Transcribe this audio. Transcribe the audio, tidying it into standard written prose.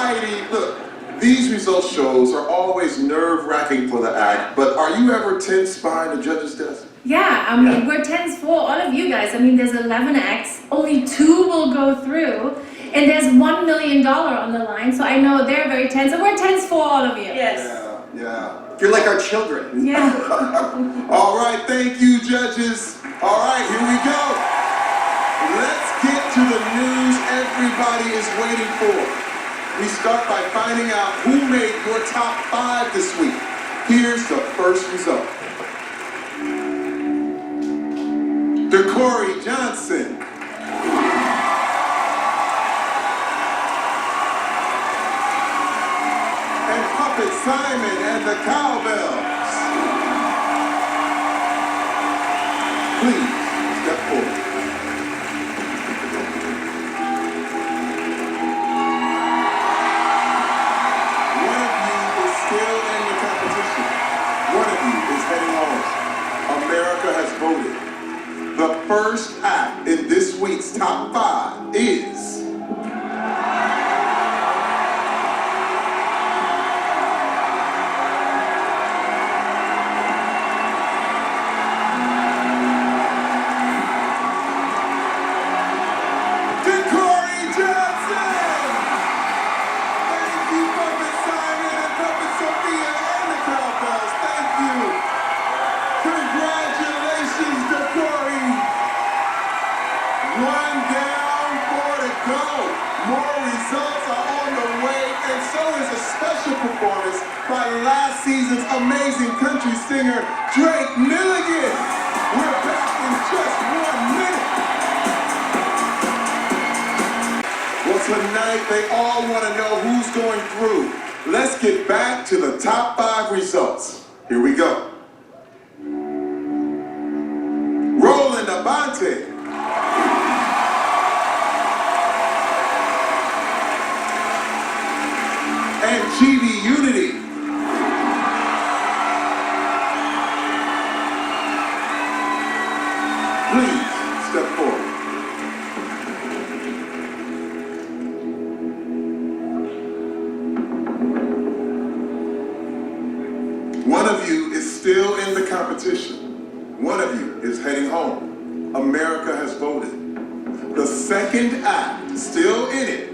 Heidi, look, these results shows are always nerve-wracking for the act, but are you ever tense behind the judge's desk? Yeah, I mean, we're tense for all of you guys. I mean, there's 11 acts, only 2 will go through, and there's $1 million on the line, so I know they're very tense, and we're tense for all of you. Yes. Yeah. You're like our children. Yeah. All right, thank you, judges. All right, here we go. Let's get to the news everybody is waiting for. We start by finding out who made your top 5 this week. Here's the first result. DeCorey Johnson. And Puppet Simon and the Cowbells. Please step forward. One of you is still in the competition. One of you is heading home. America has voted. The first act in this week's top 5 is DeCorey Johnson! Thank you, Puppet Simon and Puppet Sophia and the Cowbells. Thank you. Congratulations, DeCorey. 1 down, 4 to go. More results are on the way, and so is a special performance by last season's amazing country singer, Drake Milligan. We're back in just 1 minute. Well, tonight they all want to know who's going through. Let's get back to the top 5 results. Here we go. Roland Abante. And GD Unity. Please step forward. One of you is still in the competition. One of you is heading home. America has voted. The second act, still in it,